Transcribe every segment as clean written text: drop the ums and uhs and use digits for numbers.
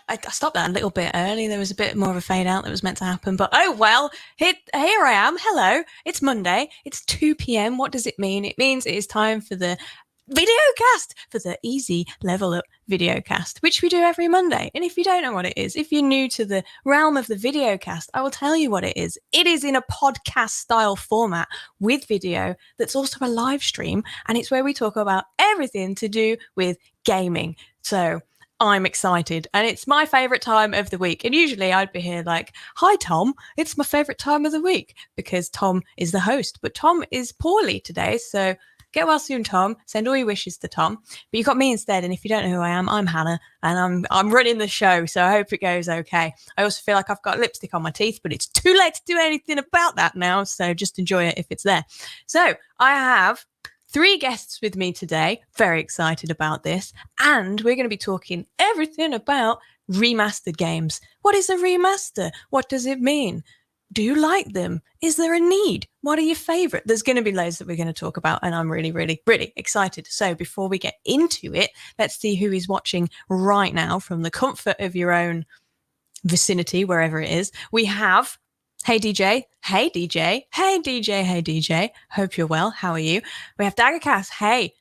I stopped that a little bit early. There was a bit more of a fade out that was meant to happen, but oh well. Here I am. Hello. It's Monday. It's 2 p.m. What does it mean? It means it is time for the Videocast, for the easy level up Videocast, which we do every Monday. And if you don't know what it is, if you're new to the realm of the Videocast, I will tell you what it is. It is in a podcast style format with video that's also a live stream, and it's where we talk about everything to do with gaming. So I'm excited, and it's my favorite time of the week. And usually I'd be here like, hi, Tom, it's my favorite time of the week, because Tom is the host. But Tom is poorly today, so get well soon, Tom. Send all your wishes to Tom. But you got me instead, and if you don't know who I am, I'm Hannah, and I'm running the show, so I hope it goes okay. I also feel like I've got lipstick on my teeth, but it's too late to do anything about that now, so just enjoy it if it's there. So I have 3 guests with me today. Very excited about this. And we're going to be talking everything about remastered games. What is a remaster? What does it mean? Do you like them? Is there a need? What are your favorite? There's going to be loads that we're going to talk about, and I'm really, really, really excited. So before we get into it, let's see who is watching right now from the comfort of your own vicinity, wherever it is. We have, hey DJ, hey DJ, hey DJ, hey DJ. Hope you're well. How are you? We have Daggercast. Hey.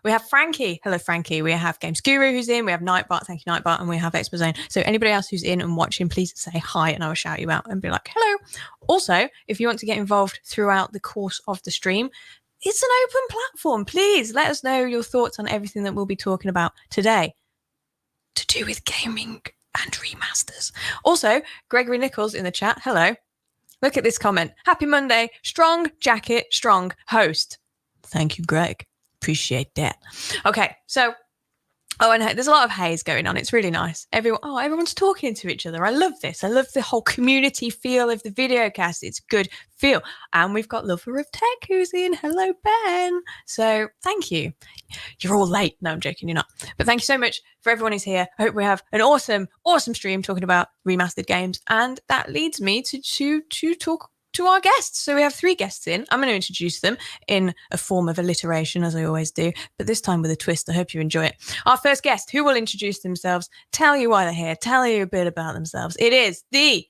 We have Frankie. Hello, Frankie. We have Games Guru who's in. We have Nightbot. Thank you, Nightbot. And we have Expo. So anybody else who's in and watching, please say hi, and I will shout you out and be like, hello. Also, if you want to get involved throughout the course of the stream, it's an open platform. Please let us know your thoughts on everything that we'll be talking about today to do with gaming and remasters. Also, Gregory Nichols in the chat. Hello. Look at this comment. Happy Monday. Strong jacket, strong host. Thank you, Greg. Appreciate that. Okay, so and there's a lot of haze going on. It's really nice. Everyone's talking to each other. I love this. I love the whole community feel of the Videocast. It's good feel. And we've got Lover of Tech who's in. Hello, Ben. So thank you. You're all late. No, I'm joking. You're not. But thank you so much for everyone who's here. I hope we have an awesome stream talking about remastered games. And that leads me to talk to our guests. So we have 3 guests in. I'm going to introduce them in a form of alliteration, as I always do, but this time with a twist. I hope you enjoy it. Our first guest, who will introduce themselves, tell you why they're here, tell you a bit about themselves. It is the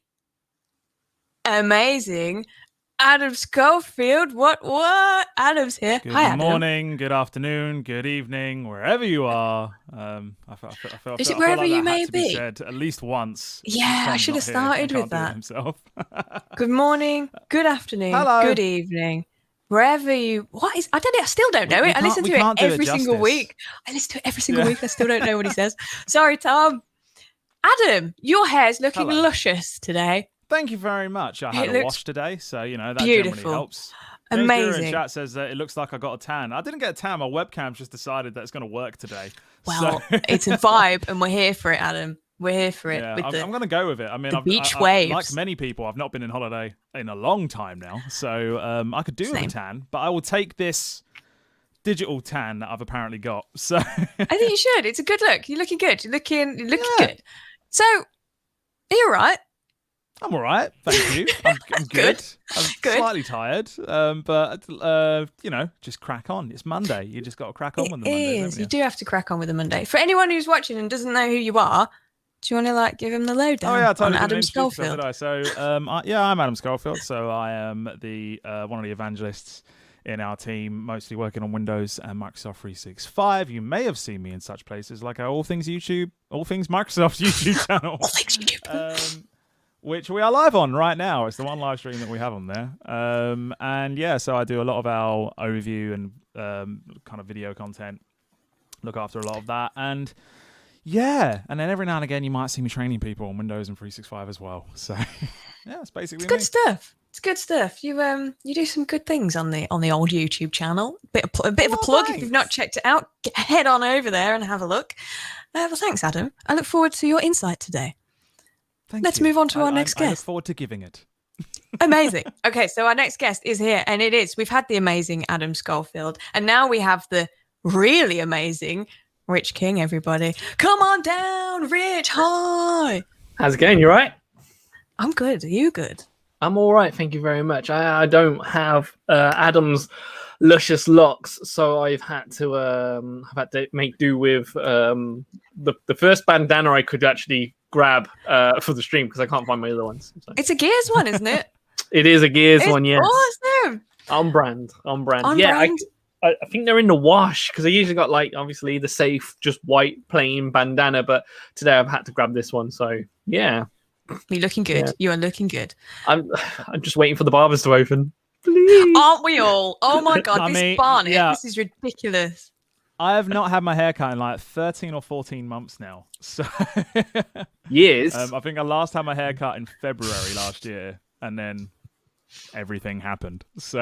amazing Adam Schofield. What? Adam's here. Good Hi, Adam. morning, good afternoon, good evening, wherever you are. Is it wherever you may be? Said at least once. Yeah, I should have started with that. Himself. Good morning, good afternoon, hello, good evening. Wherever you, I don't know. I still don't know it. I listen to it every single week. I still don't know what he says. Sorry, Tom. Adam, your hair's looking luscious today. Thank you very much. I had a wash today, so that beautiful. generally helps. Amazing. In chat says that it looks like I got a tan. I didn't get a tan. My webcam's just decided that it's going to work today. Well, it's a vibe, and we're here for it, Adam. We're here for it. Yeah, I'm going to go with it. I mean, beach waves. Like many people, I've not been in holiday in a long time now, so I could do with a tan, but I will take this digital tan that I've apparently got. So I think you should. It's a good look. You're looking good. You're looking good. So, are you all right? I'm all right, thank you. I'm good. I'm slightly tired, but just crack on. It's Monday. You just got to crack on with the Monday. It is. You do have to crack on with the Monday. For anyone who's watching and doesn't know who you are, do you want to give him the lowdown? Oh yeah, totally. On Adam Schofield. So I'm Adam Schofield. So I am the one of the evangelists in our team, mostly working on Windows and Microsoft 365. You may have seen me in such places like our All Things YouTube, All Things Microsoft YouTube channel. All Things YouTube. Which we are live on right now. It's the one live stream that we have on there. So I do a lot of our overview and kind of video content, look after a lot of that. And then every now and again, you might see me training people on Windows and 365 as well. So yeah, it's basically good stuff. It's good stuff. You do some good things on the old YouTube channel. A bit of a plug. Thanks. If you've not checked it out, head on over there and have a look. Well, thanks, Adam. I look forward to your insight today. Let's move on to our next guest. I look forward to giving it. Amazing. Okay, so our next guest is here, and we've had the amazing Adam Schofield, and now we have the really amazing Rich King, everybody. Come on down, Rich. Hi. How's it going? You all right? I'm good. Are you good? I'm all right. Thank you very much. I don't have Adam's luscious locks, so I've had to make do with the first bandana I could actually grab for the stream because I can't find my other ones. So. It's a Gears one, isn't it? It is a Gears one, yes. Awesome. On brand. On Yeah, brand. I think they're in the wash because I usually got like obviously the safe, just white plain bandana, but today I've had to grab this one. So yeah, You're looking good. Yeah. You are looking good. I'm just waiting for the barbers to open. Please. Aren't we all? Oh my god, this Barnet, this is ridiculous. I have not had my hair cut in like 13 or 14 months now. So Years. I think I last had my hair cut in February last year, and then everything happened. So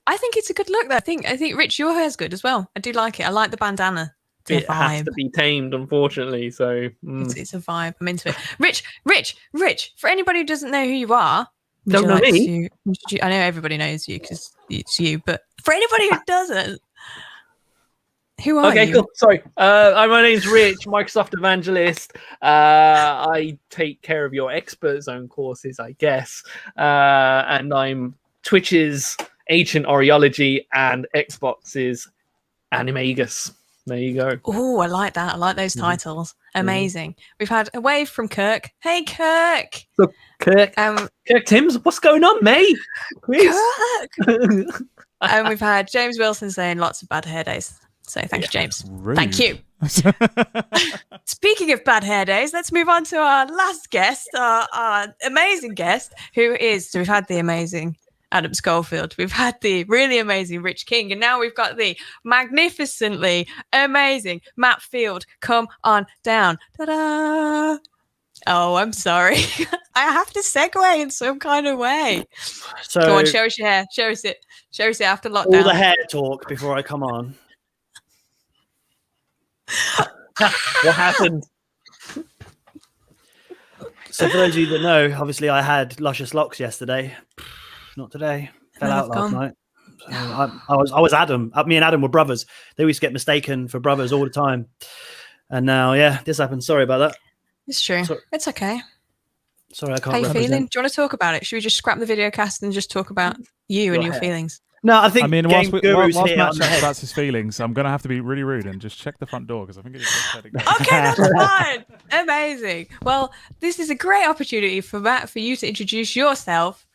I think it's a good look though. I think Rich, your hair's good as well. I do like it. I like the bandana. It has to be tamed, unfortunately. So it's a vibe. I'm into it. Rich. For anybody who doesn't know who you are, don't know me. I know everybody knows you because it's you. But for anybody who doesn't, who are you? Okay, cool. Sorry. My name's Rich, Microsoft evangelist. I take care of your expert zone courses, I guess. And I'm Twitch's Ancient Oriology and Xbox's Animagus. There you go. Oh, I like that. I like those titles. Amazing. We've had a wave from Kirk. Hey, Kirk. So, Kirk Timms, what's going on, mate? Kirk. And we've had James Wilson saying lots of bad hair days. So thank you, James. Rude. Thank you. Speaking of bad hair days, let's move on to our last guest, our amazing guest, so we've had the amazing Adam Schofield, we've had the really amazing Rich King, and now we've got the magnificently amazing Matt Field. Come on down. Ta-da! Oh, I'm sorry. I have to segue in some kind of way. So go on, show us your hair. Show us it. Show us it after lockdown. All the hair talk before I come on. What happened? So for those of you that know, obviously I had luscious locks yesterday. Not today. Fell out last night. So I was Adam. Me and Adam were brothers. They used to get mistaken for brothers all the time. And now, yeah, this happened. Sorry about that. It's true. It's okay. Sorry, I can't. How you feeling? Do you want to talk about it? Should we just scrap the video cast and just talk about you and your feelings? No, I think. I mean, whilst Matt checks about his feelings, I'm going to have to be really rude and just check the front door because I think it's okay, that's fine. Amazing. Well, this is a great opportunity for Matt, for you to introduce yourself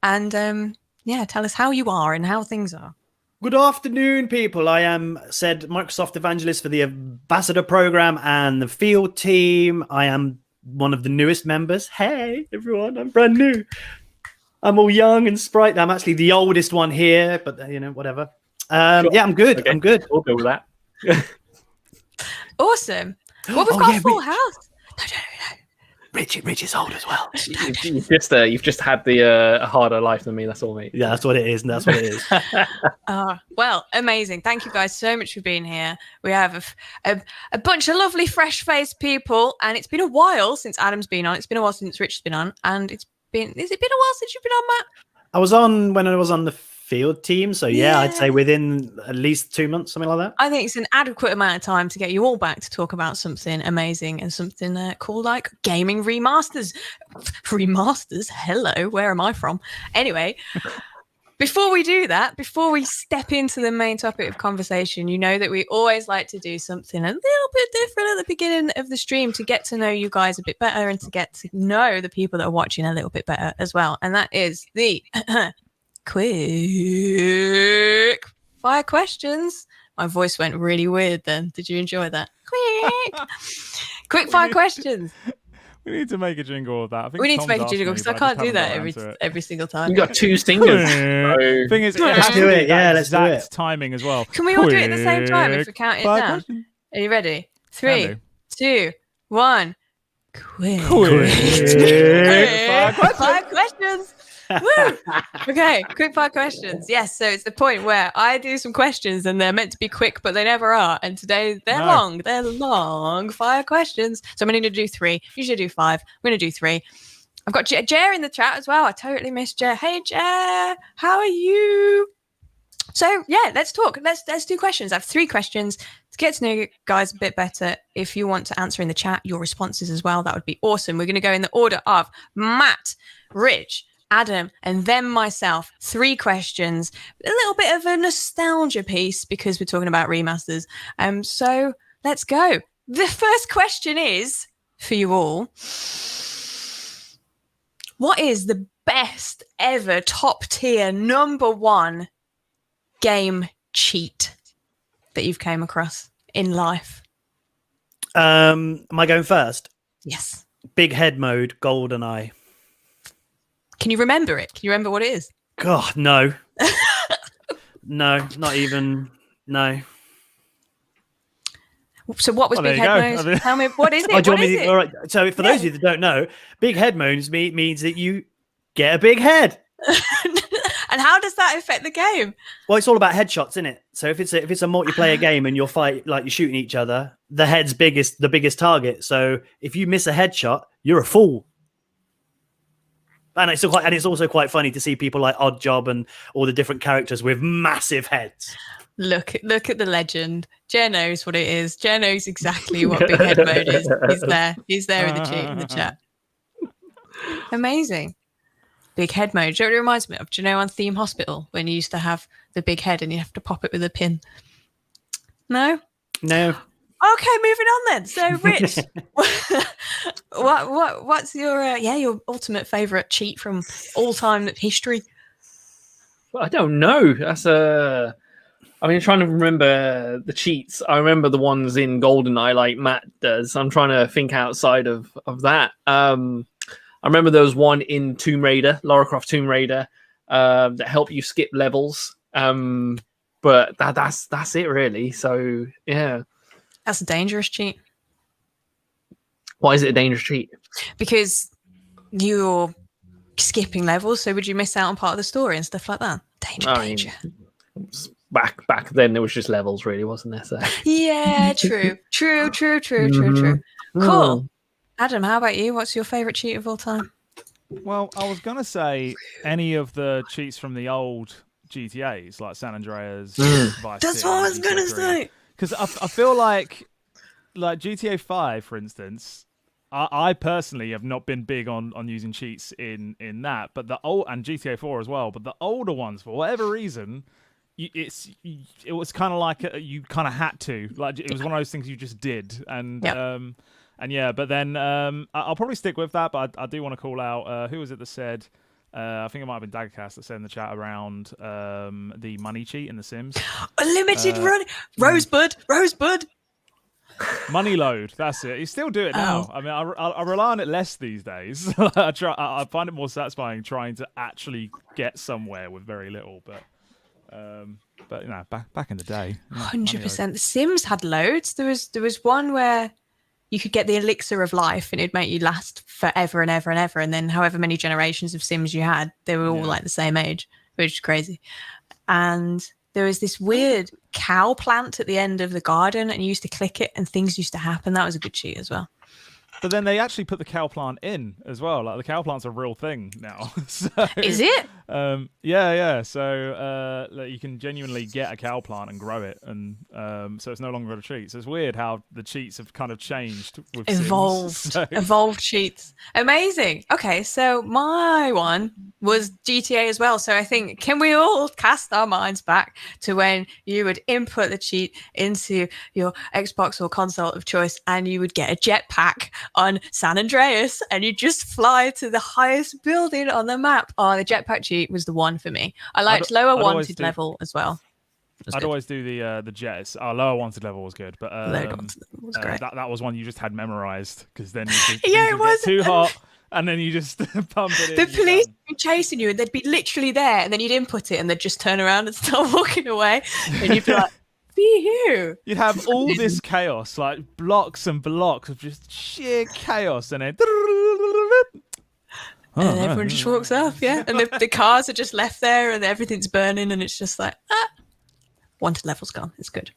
and tell us how you are and how things are. Good afternoon, people. I am said Microsoft evangelist for the ambassador program and the field team. I am one of the newest members. Hey, everyone, I'm brand new. I'm all young and sprightly. I'm actually the oldest one here, but whatever. Sure. Yeah, I'm good. Okay. I'm good. We'll go with that. Awesome. Well, we've got a full house. No. Rich is old as well. You've just had the harder life than me. That's all, mate. Yeah, that's what it is. And that's what it is. Well, amazing. Thank you guys so much for being here. We have a bunch of lovely, fresh-faced people, and it's been a while since Adam's been on. It's been a while since Rich's been on, and has it been a while since you've been on, Matt? I was on when I was on the field team, so yeah, I'd say within at least 2 months, something like that. I think it's an adequate amount of time to get you all back to talk about something amazing and something cool like gaming remasters. Remasters? Hello, where am I from? Anyway, before we do that, before we step into the main topic of conversation, you know that we always like to do something a little bit different at the beginning of the stream to get to know you guys a bit better and to get to know the people that are watching a little bit better as well. And that is the quick fire questions. My voice went really weird then. Did you enjoy that? Quick fire questions. We need to make a jingle of that. I think we need to make a jingle because I can't do that every single time. You got two singers. Thing is, let's do it. Yeah, let's do it. Timing as well. Can we all do it at the same time if we count it down? Are you ready? 3, 2, 1. Quick fire questions. Woo! Okay, quick fire questions. Yes, so it's the point where I do some questions and they're meant to be quick, but they never are. And today they're long. They're long fire questions. So I'm going to do 3. Usually do 5. I'm going to do 3. I've got Jer in the chat as well. I totally missed Jer. Hey, Jer, how are you? So yeah, let's talk. Let's do questions. I have 3 questions to get to know you guys a bit better. If you want to answer in the chat your responses as well, that would be awesome. We're going to go in the order of Matt, Rich, Adam, and then myself. 3 questions, a little bit of a nostalgia piece because we're talking about remasters. So let's go. The first question is for you all. What is the best ever top tier number 1 game cheat that you've came across in life? Am I going first? Yes. Big head mode, GoldenEye. Can you remember it? Can you remember what it is? God, no. No, not even. No. So what was Well, big there head you go. mode? I mean- Tell me, what is it? Oh, do you What want is me it? all right. So for those of you that don't know, big head modes means that you get a big head. And how does that affect the game? Well, it's all about headshots, isn't it? So if it's a multiplayer game and you're shooting each other, the head's the biggest target. So if you miss a headshot, you're a fool. And it's also quite funny to see people like Oddjob and all the different characters with massive heads. Look at the legend. Jer knows what it is. Jer knows exactly what big head mode is. He's there. He's there in the chat. Amazing. Big head mode. Do you know what it reminds me of? Do you know on Theme Hospital when you used to have the big head and you have to pop it with a pin? No? No. Okay, moving on then. So, Rich, what's your ultimate favorite cheat from all time history? I don't know. I mean, trying to remember the cheats. I remember the ones in GoldenEye, like Matt does. I'm trying to think outside of that. I remember there was one in Tomb Raider, Lara Croft Tomb Raider, that helped you skip levels. But that's it really. So yeah. That's a dangerous cheat. Why is it a dangerous cheat? Because you're skipping levels, so would you miss out on part of the story and stuff like that? Danger. Back then there was just levels really, wasn't there? So. Yeah, true. Cool. Adam, how about you? What's your favorite cheat of all time? Well, I was going to say any of the cheats from the old GTAs, like San Andreas, Vice That's City, what I was going to GTA3. say. Because I feel like GTA 5, for instance, I personally have not been big on using cheats in that, but and GTA 4 as well. But the older ones, for whatever reason, it was kind of like you kind of had to. Like it was one of those things you just did, and yeah. But then I'll probably stick with that. But I do want to call out who was it that said. I think it might have been Daggercast that said in the chat around the money cheat in The Sims. Unlimited run. Rosebud. Money load. That's it. You still do it now. I mean, I rely on it less these days. I find it more satisfying trying to actually get somewhere with very little. But you know, back in the day, 100%. The Sims had loads. There was one where you could get the elixir of life and it'd make you last forever and ever and ever. And then however many generations of Sims you had, they were all like the same age, which is crazy. And there was this weird cow plant at the end of the garden and you used to click it and things used to happen. That was a good cheat as well. But then they actually put the cow plant in as well. Like the cow plant's a real thing now. So, is it? Yeah. So you can genuinely get a cow plant and grow it, and so it's no longer a cheat. So it's weird how the cheats have kind of changed with evolved cheats. Amazing. Okay, so my one was GTA as well. So I think can we all cast our minds back to when you would input the cheat into your Xbox or console of choice, and you would get a jetpack on San Andreas and you just fly to the highest building on the map. Oh, the jetpack cheat was the one for me. I liked lower wanted level as well. I'd always do the jets. Lower wanted level was good, but was great. That was one you just had memorized because then you could, it was get too hot and then you just pump it in. The police would be chasing you and they'd be literally there and then you'd input it and they'd just turn around and start walking away and you'd be like, be here. You'd have all this chaos, like blocks and blocks of just sheer chaos, and then and everyone just walks off, and the cars are just left there, and everything's burning, and it's just like wanted level's gone. It's good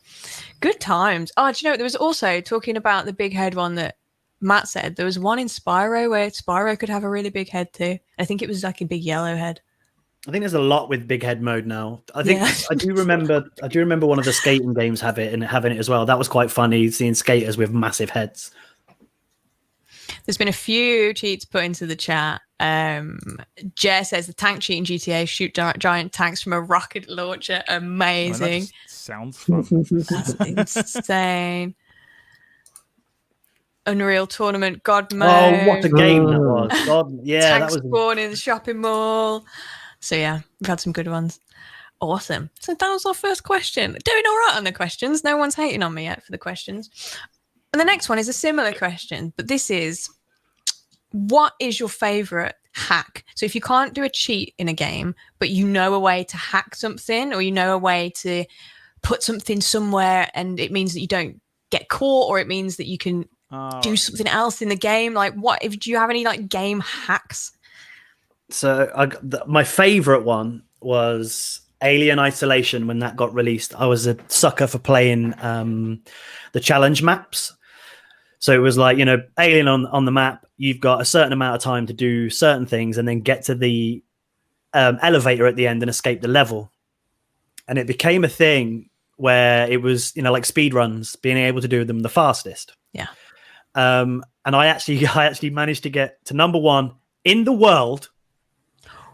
times. Oh, do you know there was also talking about the big head one that Matt said there was one in Spyro where Spyro could have a really big head too. I think it was like a big yellow head. I think there's a lot with big head mode now. I think I do remember one of the skating games having it as well. That was quite funny seeing skaters with massive heads. There's been a few cheats put into the chat. Jer says the tank cheat in GTA shoot giant tanks from a rocket launcher. Amazing. I mean, that just sounds fun. That's insane. Unreal Tournament, God mode. Oh, what a game that was! God, yeah, Tank that was. spawn in the shopping mall. So yeah, we've had some good ones. Awesome. So that was our first question. Doing all right on the questions. No one's hating on me yet for the questions. And the next one is a similar question, but this is, what is your favorite hack? So if you can't do a cheat in a game, but you know a way to hack something, or you know a way to put something somewhere and it means that you don't get caught, or it means that you can do something else in the game, like do you have any like game hacks? So my favorite one was Alien Isolation. When that got released, I was a sucker for playing the challenge maps. So it was like, Alien on the map, you've got a certain amount of time to do certain things and then get to the elevator at the end and escape the level. And it became a thing where it was, like speed runs, being able to do them the fastest. Yeah. And I actually managed to get to number 1 in the world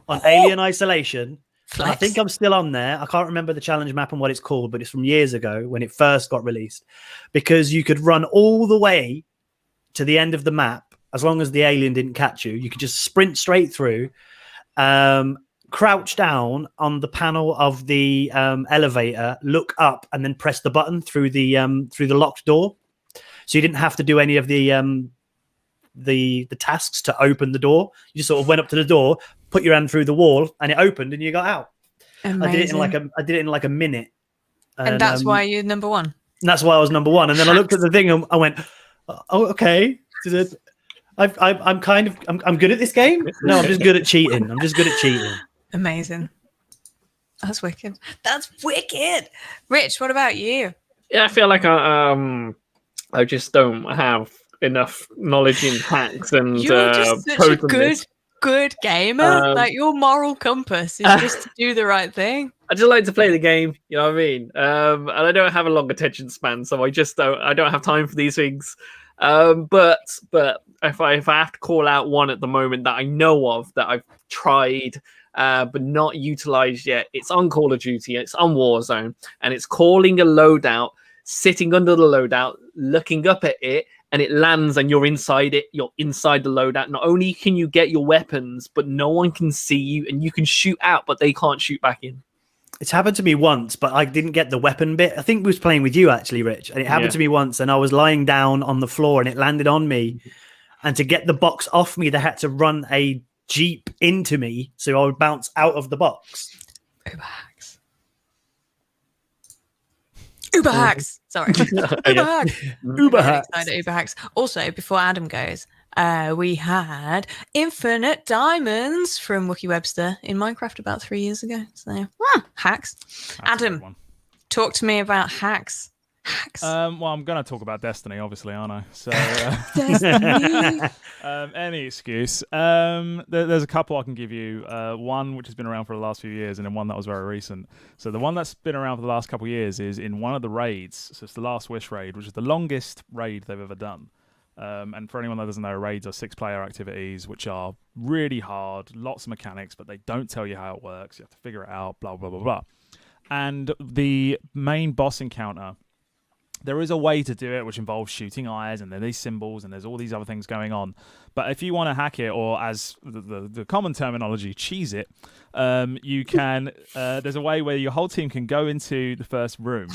on Alien Isolation. And I think I'm still on there. I can't remember the challenge map and what it's called, but it's from years ago when it first got released, because you could run all the way to the end of the map. As long as the alien didn't catch you, you could just sprint straight through, crouch down on the panel of the elevator, look up, and then press the button through the locked door. So you didn't have to do any of the tasks to open the door. You just sort of went up to the door, put your hand through the wall, and it opened, and you got out. Amazing. I did it in like a minute. And that's why you're number 1. And that's why I was number 1. And then I looked at the thing and I went, "Oh, okay. I'm good at this game. No, I'm just good at cheating. Amazing. That's wicked. Rich, what about you? Yeah, I feel like I just don't have enough knowledge in hacks and You're just such a good gamer. Like, your moral compass is just to do the right thing. I just like to play the game, you know what I mean? And I don't have a long attention span, so I don't have time for these things. But if I have to call out one at the moment that I know of that I've tried but not utilized yet, it's on Call of Duty, it's on Warzone, and it's calling a loadout, sitting under the loadout, looking up at it, and it lands and you're inside it. You're inside the loadout. Not only can you get your weapons, but no one can see you, and you can shoot out, but they can't shoot back in. It's happened to me once, but I didn't get the weapon bit. I think we was playing with you actually, Rich, and it happened to me once, and I was lying down on the floor and it landed on me, and to get the box off me, they had to run a jeep into me, so I would bounce out of the box. Uber hacks. Sorry. Uber hacks. Uber hacks. Uber hacks. Also, before Adam goes, we had Infinite Diamonds from Wookie Webster in Minecraft about 3 years ago. So, hacks. That's Adam, talk to me about hacks. Well, I'm going to talk about Destiny, obviously, aren't I? So, Destiny. any excuse. There's a couple I can give you. One which has been around for the last few years, and then one that was very recent. So the one that's been around for the last couple of years is in one of the raids. So it's the Last Wish raid, which is the longest raid they've ever done. And for anyone that doesn't know, raids are 6-player activities, which are really hard, lots of mechanics, but they don't tell you how it works. You have to figure it out, blah, blah, blah, blah. And the main boss encounter, there is a way to do it, which involves shooting eyes, and there are these symbols, and there's all these other things going on. But if you want to hack it, or as the common terminology, cheese it, you can. There's a way where your whole team can go into the first room,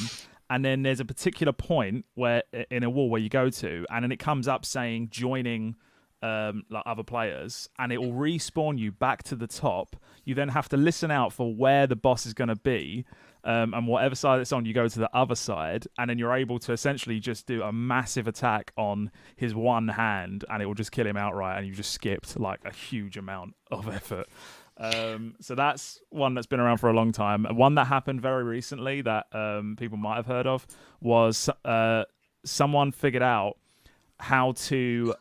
and then there's a particular point where in a wall where you go to, and then it comes up saying joining like other players, and it will respawn you back to the top. You then have to listen out for where the boss is going to be. And whatever side it's on, you go to the other side, and then you're able to essentially just do a massive attack on his one hand, and it will just kill him outright, and you just skipped like a huge amount of effort. So that's one that's been around for a long time. One that happened very recently that people might have heard of was someone figured out how to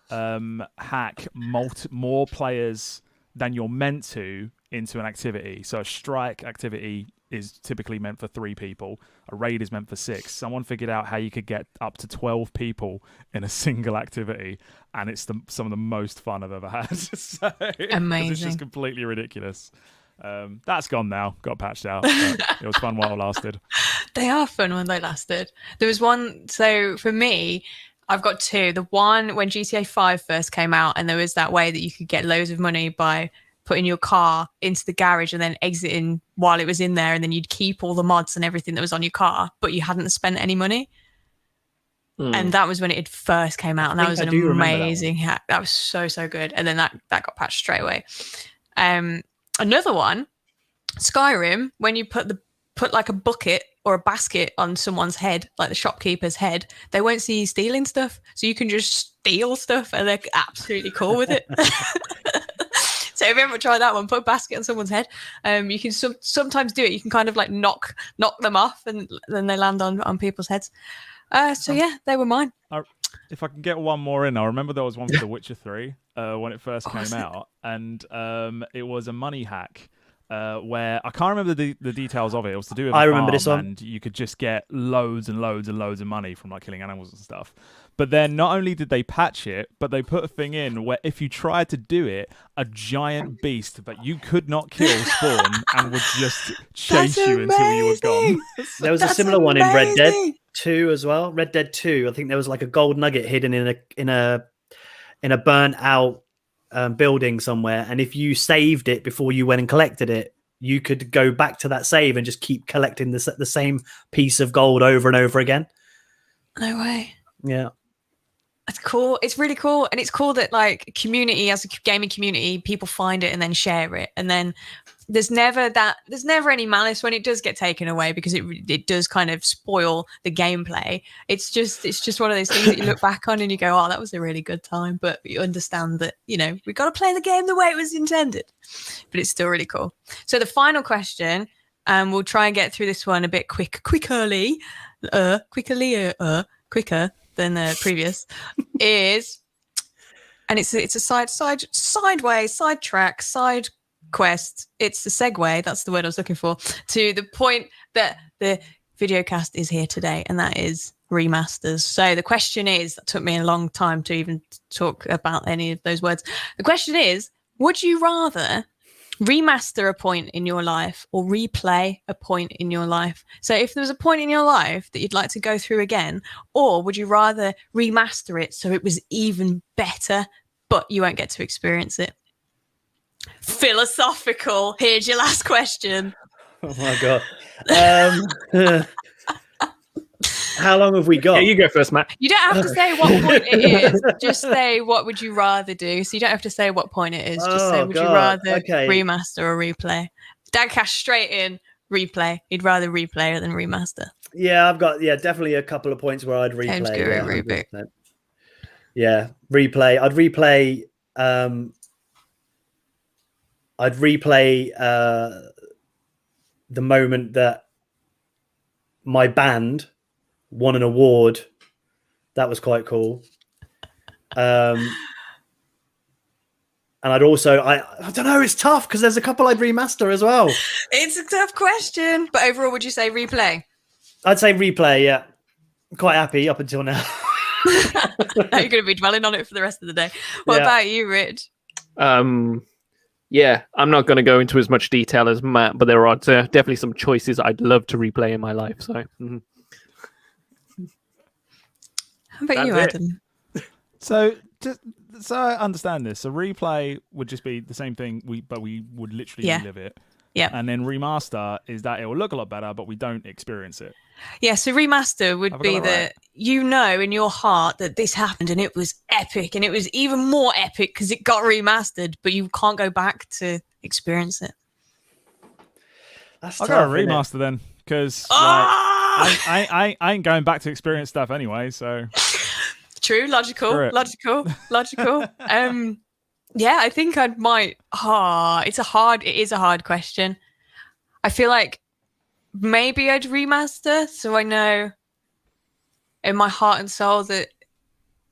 hack more players than you're meant to into an activity. So a strike activity is typically meant for 3 people. A raid is meant for 6. Someone figured out how you could get up to 12 people in a single activity, and it's some of the most fun I've ever had. So, 'cause it's just completely ridiculous. That's gone now. Got patched out. But it was fun while it lasted. They are fun when they lasted. There was one. So for me, I've got 2. The one when GTA 5 first came out, and there was that way that you could get loads of money by putting your car into the garage and then exiting while it was in there, and then you'd keep all the mods and everything that was on your car, but you hadn't spent any money. And that was when it first came out, and that was an amazing hack. That was so good. And then that got patched straight away. Another one, Skyrim, when you put like a bucket or a basket on someone's head, like the shopkeeper's head, they won't see you stealing stuff. So you can just steal stuff, and they're absolutely cool with it. So if you ever try that one, put a basket on someone's head. You can sometimes do it. You can kind of like knock them off, and then they land on people's heads. So yeah, they were mine. If I can get one more in, I remember there was one for The Witcher 3 when it first came out, and it was a money hack where I can't remember the details of it. It was to do with I a remember farm, this one, and you could just get loads and loads and loads of money from like killing animals and stuff. But then not only did they patch it, but they put a thing in where if you tried to do it, a giant beast that you could not kill spawn and would just chase you until you were gone. There was a similar one in Red Dead 2 as well. Red Dead 2, I think there was like a gold nugget hidden in a burnt out building somewhere, and if you saved it before you went and collected it, you could go back to that save and just keep collecting the same piece of gold over and over again. No way. Yeah. It's cool. It's really cool. And it's cool that like community, as a gaming community, people find it and then share it. And then there's never any malice when it does get taken away, because it does kind of spoil the gameplay. It's just one of those things that you look back on and you go, oh, that was a really good time. But you understand that, we got to play the game the way it was intended. But it's still really cool. So the final question, we'll try and get through this one a bit quicker than the previous, is, and it's a sidetrack, side quest. It's the segue, that's the word I was looking for, to the point that the Videocast is here today, and that is remasters. So the question is, that took me a long time to even talk about any of those words. The question is, would you rather remaster a point in your life or replay a point in your life? So if there was a point in your life that you'd like to go through again, or would you rather remaster it so it was even better, but you won't get to experience it? Philosophical. Here's your last question. Oh my god. How long have we got? Yeah, you go first, Matt. You don't have to say what point it is. Just say what would you rather do. So you don't have to say what point it is. Just say would you rather remaster or replay. Dan Cash straight in replay. He'd rather replay than remaster. Yeah, I've got definitely a couple of points where I'd replay. Yeah, replay. I'd replay the moment that my band won an award. That was quite cool. And I'd also, I don't know, it's tough because there's a couple I'd remaster as well. It's a tough question, but overall, would you say replay? I'd say replay, yeah. Quite happy up until now. Now you're going to be dwelling on it for the rest of the day. What about you, Rich? Yeah, I'm not going to go into as much detail as Matt, but there are definitely some choices I'd love to replay in my life. So, How about you, Adam? So I understand this. So replay would just be the same thing, but we would literally relive it. Yeah. And then remaster is that it will look a lot better, but we don't experience it. Yeah, so remaster would be that you know in your heart that this happened and it was epic, and it was even more epic because it got remastered, but you can't go back to experience it. That's I'll tough, go remaster then, because I ain't going back to experience stuff anyway. So true, logical. Yeah, I think I might. It is a hard question. I feel like maybe I'd remaster so I know in my heart and soul that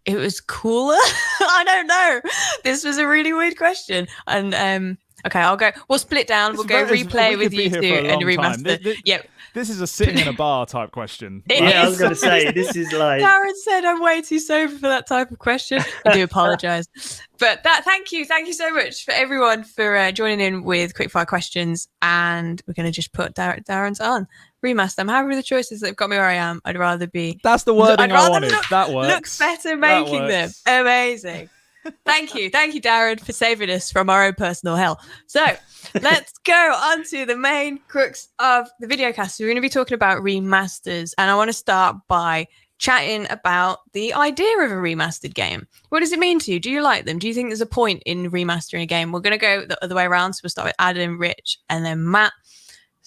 it was cooler. I don't know. This was a really weird question. And Okay, I'll go. We'll split down. We'll go replay with you two and remaster. Yep. This is a sitting in a bar type question. Yeah, I was going to say, this is like... Darren said I'm way too sober for that type of question. I do apologise. But thank you so much for everyone for joining in with quickfire questions. And we're going to just put Darren's on. Remaster. I'm happy with the choices that have got me where I am. I'd rather be... That's the wording I wanted. That works. Looks better making them. Amazing. Thank you, Darren, for saving us from our own personal hell. So let's go on to the main crux of the videocast. We're going to be talking about remasters, and I want to start by chatting about the idea of a remastered game. What does it mean to you? Do you like them? Do you think there's a point in remastering a game? We're going to go the other way around, so we'll start with Adam, Rich, and then Matt.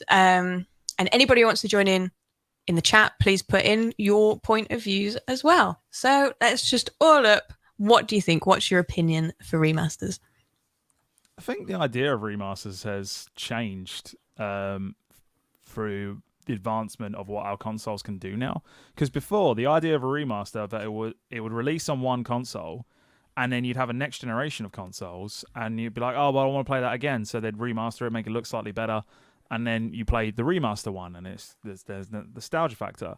And anybody who wants to join in the chat, please put in your point of views as well. So let's just all up. What do you think? What's your opinion for remasters? I think the idea of remasters has changed through the advancement of what our consoles can do now. Because before, the idea of a remaster, that it would release on one console, and then you'd have a next generation of consoles, and you'd be like, oh, well, I want to play that again. So they'd remaster it, make it look slightly better, and then you play the remaster one, and there's the nostalgia factor.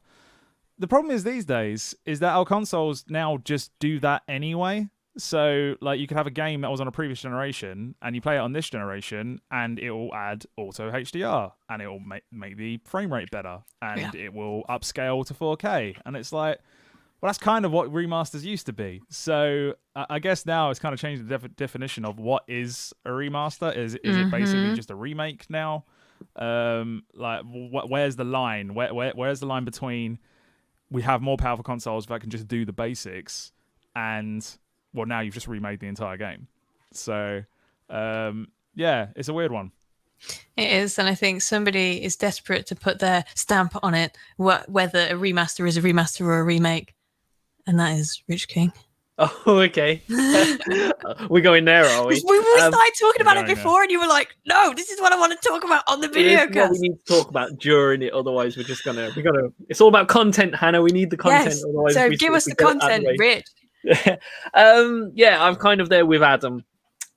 The problem is these days is that our consoles now just do that anyway. So, like, you could have a game that was on a previous generation, and you play it on this generation, and it will add auto HDR, and it will make the frame rate better, and it will upscale to 4K. And it's like, well, that's kind of what remasters used to be. So, I guess now it's kind of changed the definition of what is a remaster. Is it basically just a remake now? Like, where's the line? Where's the line between we have more powerful consoles that can just do the basics, and well, now you've just remade the entire game. So, yeah, it's a weird one. It is, and I think somebody is desperate to put their stamp on it, whether a remaster is a remaster or a remake, and that is Rich King. Oh, okay. We're going there, are we? We started talking about it before, and you were like, "No, this is what I want to talk about on the video cast." What we need to talk about during it, otherwise we're just gonna. It's all about content, Hannah. We need the content. Yes. Otherwise So give us the content, Rich. Yeah, I'm kind of there with Adam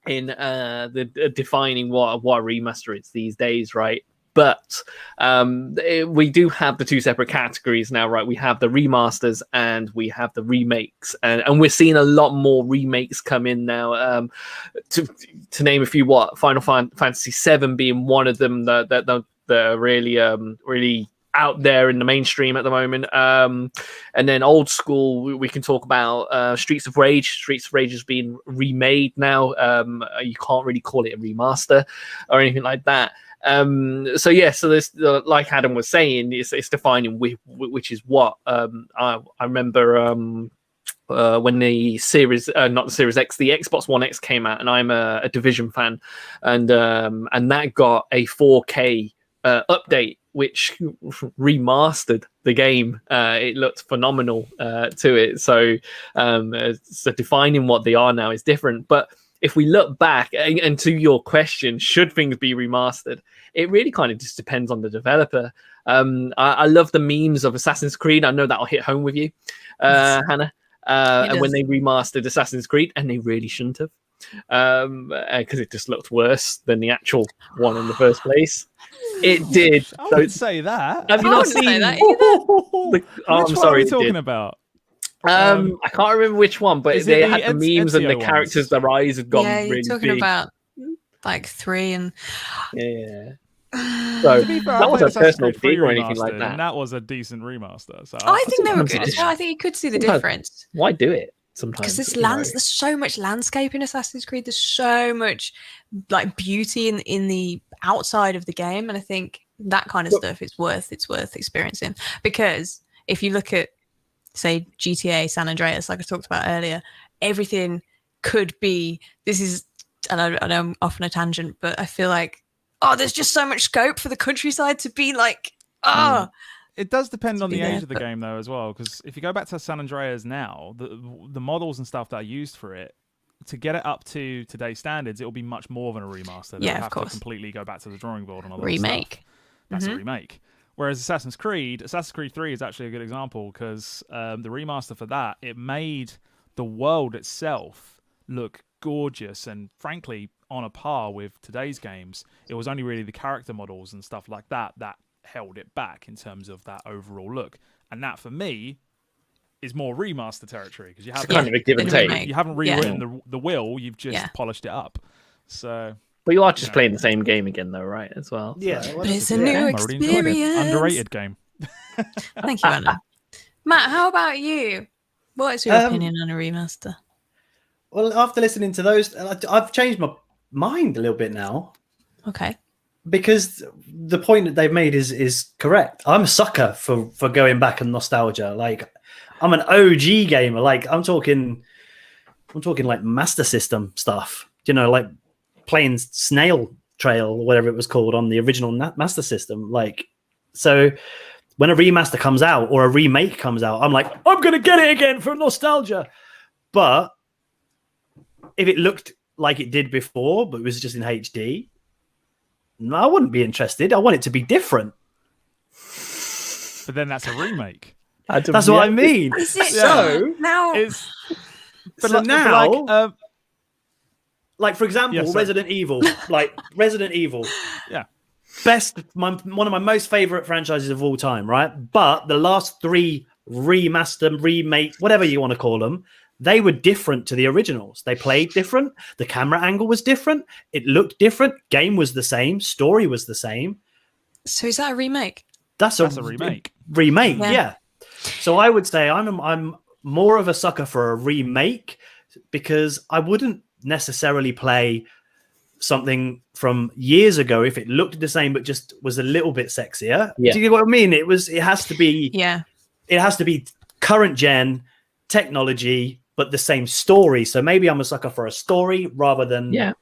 in the defining what a remaster is these days, right? But we do have the two separate categories now, right? We have the remasters and we have the remakes, and we're seeing a lot more remakes come in now. To name a few, Final Fantasy VII being one of them that are really out there in the mainstream at the moment. And then old school, we can talk about Streets of Rage. Streets of Rage has been remade now. You can't really call it a remaster or anything like that. So there's like Adam was saying, it's defining which is what. I remember when the series, not the Series X, the Xbox One X came out, and I'm a Division fan, and that got a 4K update, which remastered the game. It looked phenomenal to it. So defining what they are now is different, but if we look back, and to your question, should things be remastered? It really kind of just depends on the developer. I love the memes of Assassin's Creed. I know that'll hit home with you, Hannah. When they remastered Assassin's Creed, and they really shouldn't have, because it just looked worse than the actual one in the first place. It did. I wouldn't say that. Have you not seen that either? Which one are we talking about? I can't remember which one, but they had the memes and the Ezio characters, their eyes had gone you're really talking big. about like 3 and Yeah. So that was a personal thing or anything like that. And that was a decent remaster. So I think they were good as well. I think you could see the difference. Why do it sometimes? Because there's so much landscape in Assassin's Creed. There's so much like beauty in the outside of the game, and I think that kind of stuff is worth experiencing. Because if you look at, say, GTA San Andreas, like I talked about earlier, everything could be. This is, and I know I'm off on a tangent, but I feel like, there's just so much scope for the countryside to be like, It does depend on the age of the game, though, as well. Because if you go back to San Andreas now, the models and stuff that are used for it, to get it up to today's standards, it will be much more than a remaster. They'll have to completely go back to the drawing board and all that remake. Stuff. That's a remake. Whereas Assassin's Creed 3 is actually a good example, because the remaster for that, it made the world itself look gorgeous and, frankly, on a par with today's games. It was only really the character models and stuff like that held it back in terms of that overall look. And that, for me, is more remaster territory, because you haven't kind of a give and take. you haven't rewritten the wheel, you've just polished it up. So, but you are just playing the same game again, though, right? As well. Yeah, But it's a new experience. Underrated game. Thank you, Anna. Matt, how about you? What is your opinion on a remaster? Well, after listening to those, I've changed my mind a little bit now. Okay. Because the point that they've made is correct. I'm a sucker for going back and nostalgia. Like, I'm an OG gamer. Like, I'm talking like Master System stuff. Like playing Snail Trail or whatever it was called on the original Master System. Like, so when a remaster comes out or a remake comes out, I'm like, I'm gonna get it again for nostalgia. But if it looked like it did before, but it was just in HD, no, I wouldn't be interested. I want it to be different. But then that's a remake. That's what I mean. Is it So now? But so like, now, like for example, Yes, sir. Resident Evil. Like Resident Evil. Yeah. One of my most favorite franchises of all time, right? But the last 3 remaster, remake, whatever you want to call them, they were different to the originals. They played different. The camera angle was different. It looked different. Game was the same. Story was the same. So is that a remake? That's a remake. Remake, Yeah. yeah. So I would say I'm more of a sucker for a remake, because I wouldn't necessarily play something from years ago if it looked the same but just was a little bit sexier. Yeah. Do you get what I mean? It has to be it has to be current gen technology but the same story. So maybe I'm a sucker for a story rather than Do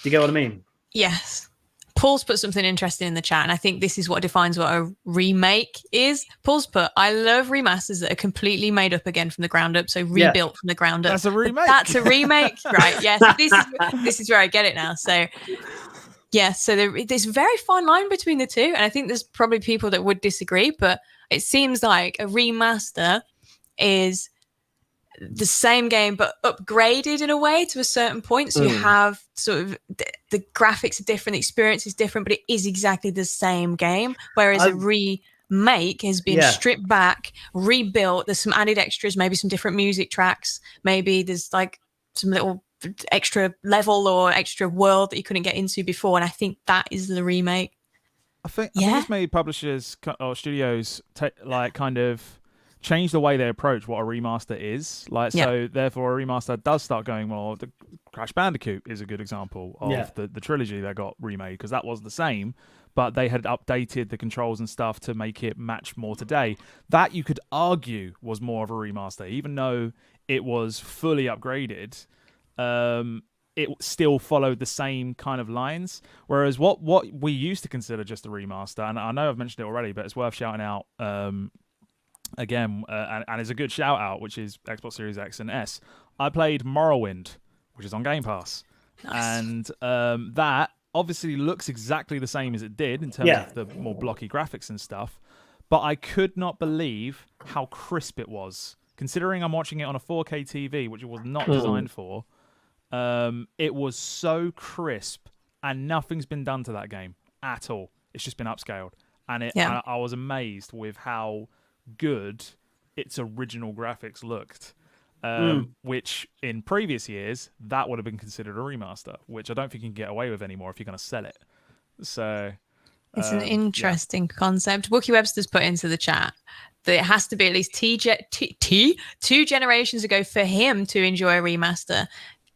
you get what I mean? Yes. Paul's put something interesting in the chat, and I think this is what defines what a remake is. Paul's put, I love remasters that are completely made up again from the ground up, so rebuilt from the ground up. That's a remake. That's a remake, right? Yes, this is where I get it now. So, yeah, so there's a very fine line between the two, and I think there's probably people that would disagree, but it seems like a remaster is the same game but upgraded in a way to a certain point, so you have sort of the graphics are different, the experience is different, but it is exactly the same game, whereas a remake has been stripped back, rebuilt, there's some added extras, maybe some different music tracks, maybe there's like some little extra level or extra world that you couldn't get into before, and I think that is the remake. I think it's made publishers or studios kind of change the way they approach what a remaster is. So therefore a remaster does start going more. The Crash Bandicoot is a good example of the trilogy that got remade, because that was the same, but they had updated the controls and stuff to make it match more today. That you could argue was more of a remaster, even though it was fully upgraded. It still followed the same kind of lines, whereas what we used to consider just a remaster, and I know I've mentioned it already, but it's worth shouting out again, and it's a good shout out, which is Xbox Series X and S. I played Morrowind, which is on Game Pass. Nice. And that obviously looks exactly the same as it did in terms of the more blocky graphics and stuff, but I could not believe how crisp it was, considering I'm watching it on a 4K TV, which it was not designed for. It was so crisp, and nothing's been done to that game at all. It's just been upscaled, and I was amazed with how good its original graphics looked, which in previous years that would have been considered a remaster, which I don't think you can get away with anymore if you're going to sell it. So it's an interesting concept. Wookie Webster's put into the chat that it has to be at least two generations ago for him to enjoy a remaster,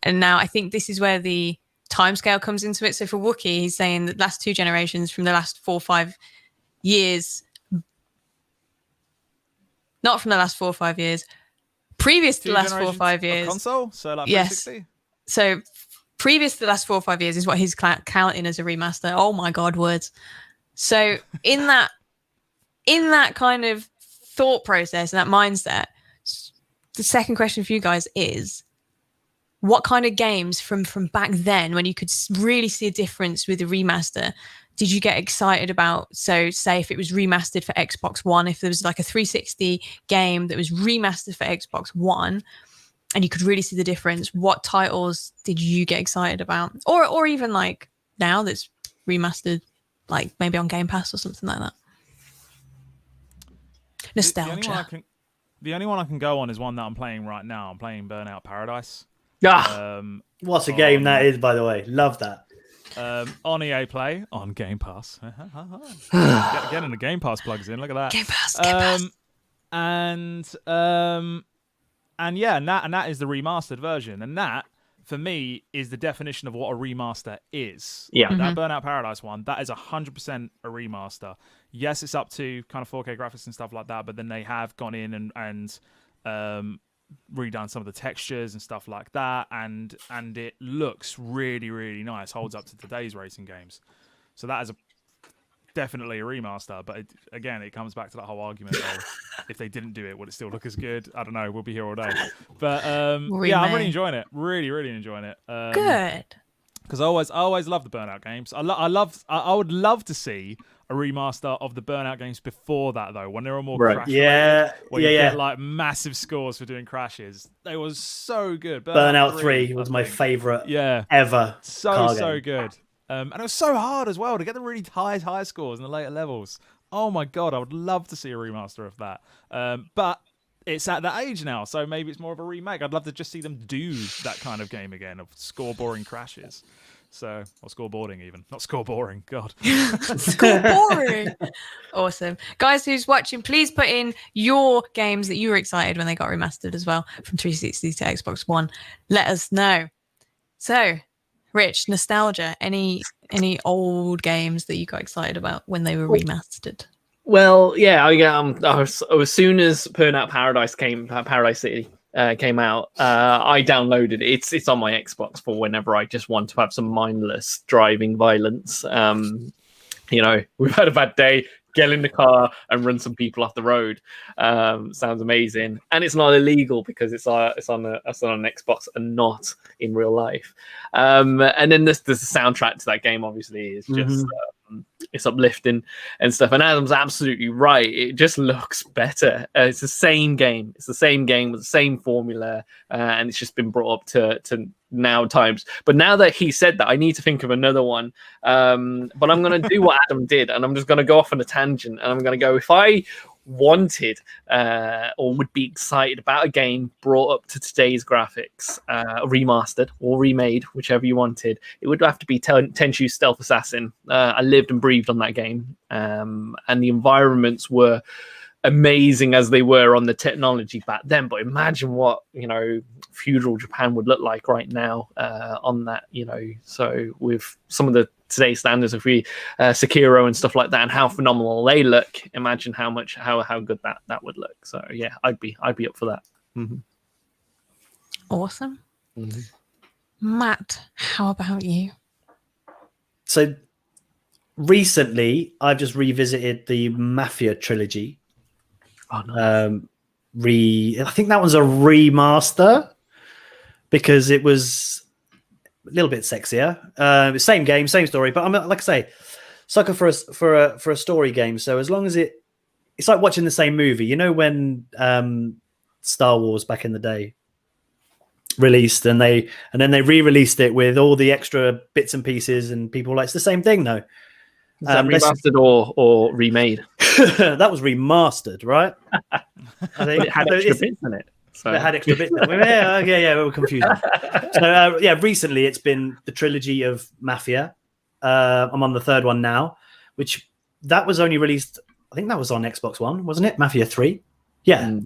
and now I think this is where the timescale comes into it. So for Wookie, he's saying the last 2 generations from the last 4 or 5 years. Not from the last 4 or 5 years. Previous to the last 4 or 5 years. Console? So like 360? So previous to the last 4 or 5 years is what he's counting as a remaster. Oh my God, words. So in that kind of thought process and that mindset, the second question for you guys is, what kind of games from back then, when you could really see a difference with the remaster, did you get excited about? So say if it was remastered for Xbox One, if there was like a 360 game that was remastered for Xbox One, and you could really see the difference, what titles did you get excited about, or even like now that's remastered, like maybe on Game Pass or something like that? Nostalgia. The only one I can go on is one that I'm playing right now. I'm playing Burnout Paradise. What a game that is, by the way. Love that. On EA Play, on Game Pass. Getting the Game Pass plugs in. Look at that. Game Pass. And yeah, and that is the remastered version, and that for me is the definition of what a remaster is. Yeah, that Burnout Paradise one, that is 100% a remaster. Yes, it's up to kind of 4K graphics and stuff like that, but then they have gone in and redone some of the textures and stuff like that, and it looks really, really nice. Holds up to today's racing games, so that is definitely a remaster. But again, it comes back to that whole argument of if they didn't do it, would it still look as good? I don't know. We'll be here all day. But yeah, I'm really enjoying it. Really, really enjoying it. Good. Because I always love the Burnout games. I would love to see a remaster of the Burnout games before that, though, when they were more crash related, where you get like massive scores for doing crashes. They were so good. Burnout 3 was my favorite ever. So good. And it was so hard as well to get the really high scores in the later levels. Oh my god, I would love to see a remaster of that. But it's at that age now, so maybe it's more of a remake. I'd love to just see them do that kind of game again, of score boring crashes. So, or scoreboarding even. Not score boring, God. Score boring. Awesome. Guys who's watching, please put in your games that you were excited when they got remastered as well, from 360 to Xbox One. Let us know. So, Rich, nostalgia. Any old games that you got excited about when they were remastered? Well, yeah, as soon as Burnout Paradise Paradise City came out, I downloaded it. It's on my Xbox for whenever I just want to have some mindless driving violence. We've had a bad day. Get in the car and run some people off the road. Sounds amazing, and it's not illegal because it's on an Xbox and not in real life. And then there's the soundtrack to that game. Obviously, is just it's uplifting and stuff. And Adam's absolutely right. It just looks better. It's the same game. It's the same game with the same formula, and it's just been brought up to now times. But now that he said that, I need to think of another one. But I'm going to do what Adam did, and I'm just going to go off on a tangent, and I'm going to go, if I wanted or would be excited about a game brought up to today's graphics, remastered or remade, whichever you wanted, it would have to be Tenchu Stealth Assassin. I lived and breathed on that game, and the environments were amazing as they were on the technology back then. But imagine what feudal Japan would look like right now on that. So with some of the today's standards of Sekiro and stuff like that, and how phenomenal they look, imagine how good that would look. So yeah, I'd be up for that. Mm-hmm. Awesome. Mm-hmm. Matt, how about you? So recently I've just revisited the Mafia Trilogy. Oh, nice. I think that one's a remaster because it was a little bit sexier. Same game, same story, but I'm like I say, sucker for a story game. So as long as it's like watching the same movie. When Star Wars back in the day released, and then they re-released it with all the extra bits and pieces, and people were like, it's the same thing, though. Is that remastered or remade? That was remastered, right? I think it had extra bits in it. So. It had extra bits. Yeah, we were confused. So recently it's been the trilogy of Mafia. I'm on the third one now, which that was only released. I think that was on Xbox One, wasn't it? Mafia 3. Yeah,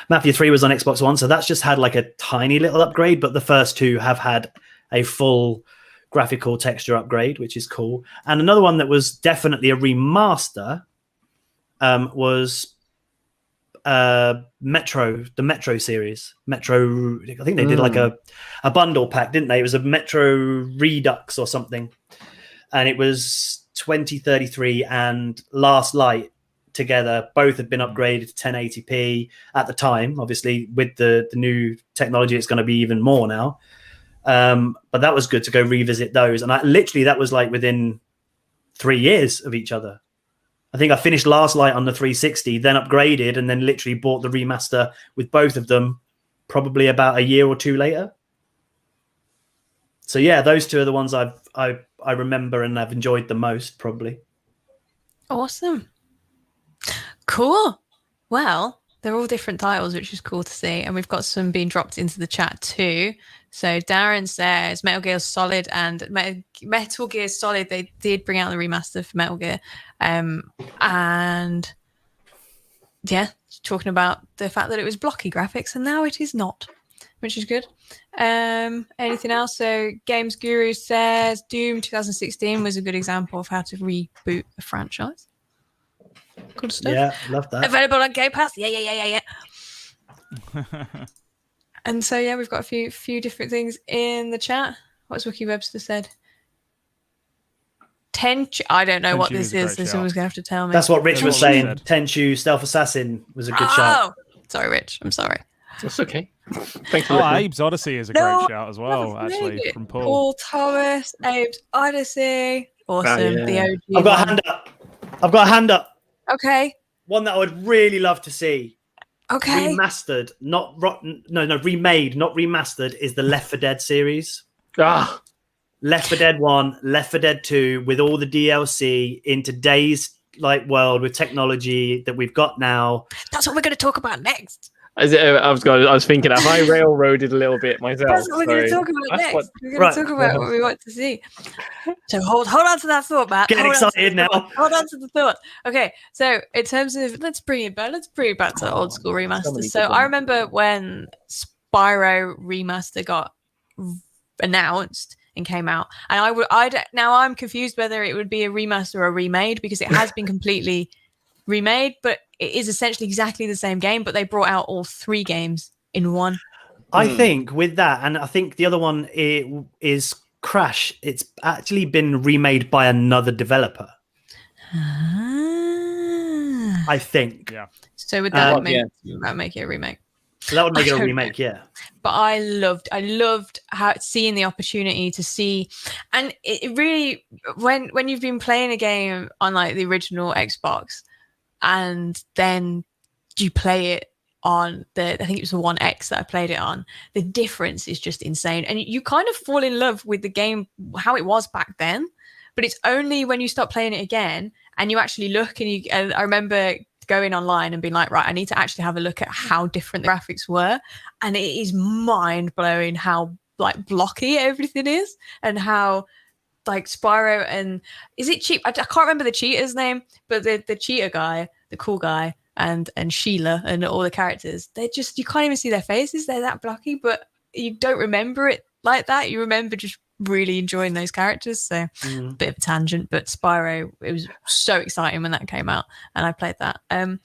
Mafia 3 was on Xbox One, so that's just had like a tiny little upgrade. But the first two have had a full graphical texture upgrade, which is cool. And another one that was definitely a remaster was the Metro series. Metro, I think they did like a bundle pack, didn't they? It was a Metro Redux or something, and it was 2033 and Last Light together. Both had been upgraded to 1080p at the time. Obviously, with the new technology, it's going to be even more now. But that was good to go revisit those, and that was like within 3 years of each other. I think I finished Last Light on the 360, then upgraded, and then literally bought the remaster with both of them probably about a year or two later. So yeah, those two are the ones I remember and I've enjoyed the most, probably. Awesome. Cool. Well, they're all different titles, which is cool to see. And we've got some being dropped into the chat too. So Darren says Metal Gear Solid and Metal Gear Solid, they did bring out the remaster for Metal Gear. And yeah, talking about the fact that it was blocky graphics and now it is not, which is good. Anything else? So Games Guru says Doom 2016 was a good example of how to reboot a franchise. Good stuff. Yeah, love that. Available on Game Pass. Yeah. And so yeah, we've got a few different things in the chat. What's Wiki Webster said? I don't know what this is. Someone's gonna have to tell me. That's what Rich was saying. Tenchu Stealth Assassin was a good shout. Sorry, Rich. I'm sorry. That's okay. Thanks for Abe's Odyssey is a great shout as well, actually, from Paul. Paul Thomas, Abe's Odyssey. Awesome. The OG I've got a hand up. Okay. One that I would really love to see. Okay. Remastered, remade, not remastered, is the Left 4 Dead series. Left 4 Dead 1, Left 4 Dead 2, with all the DLC in today's world with technology that we've got now. That's what we're going to talk about next. I was thinking, have I railroaded a little bit myself? That's what we're going to talk about next. We're going to talk about what we want to see. So hold on to that thought, Matt. Getting excited now. Hold on to the thought. Okay, so in terms of let's bring it back to old school remasters. So I remember when Spyro Remaster got announced and came out, and now I'm confused whether it would be a remaster or a remade, because it has been completely remade, but it is essentially exactly the same game, but they brought out all 3 games in one. I think with that, and I think the other one is Crash. It's actually been remade by another developer. I think. Yeah. So would that make it a remake? So that would make it a remake, yeah. But I loved seeing the opportunity to see, and it really, when you've been playing a game on the original Xbox, and then you play it on I think it was the One X that I played it on, the difference is just insane. And you kind of fall in love with the game, how it was back then, but it's only when you start playing it again and you actually look and I remember going online and being like, right, I need to actually have a look at how different the graphics were. And it is mind blowing how blocky everything is, and how Spyro and is it cheap? I can't remember the cheater's name, but the cheater guy, the cool guy, and Sheila and all the characters, they're just, you can't even see their faces. They're that blocky, but you don't remember it like that. You remember just really enjoying those characters. So bit of a tangent, but Spyro, it was so exciting when that came out, and I played that. I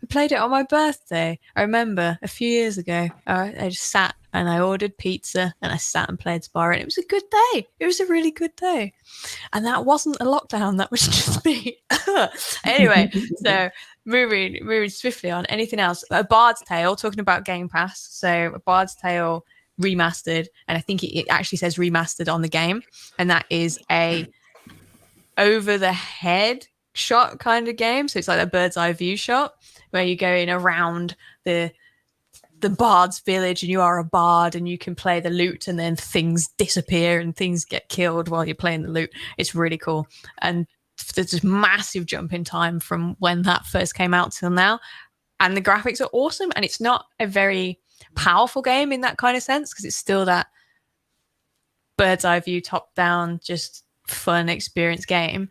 played it on my birthday. I remember a few years ago. I just sat and I ordered pizza and I sat and played Spyro, and it was a good day. It was a really good day, and that wasn't a lockdown. That was just me. Anyway, so moving swiftly on. Anything else? A Bard's Tale. Talking about Game Pass. So A Bard's Tale Remastered, and I think it actually says remastered on the game, and that is a over the head shot kind of game. So it's like a bird's eye view shot where you're going around the bard's village, and you are a bard, and you can play the lute, and then things disappear and things get killed while you're playing the lute. It's really cool, and there's this massive jump in time from when that first came out till now, and the graphics are awesome. And it's not a very powerful game in that kind of sense, because it's still that bird's eye view, top down, just fun experience game,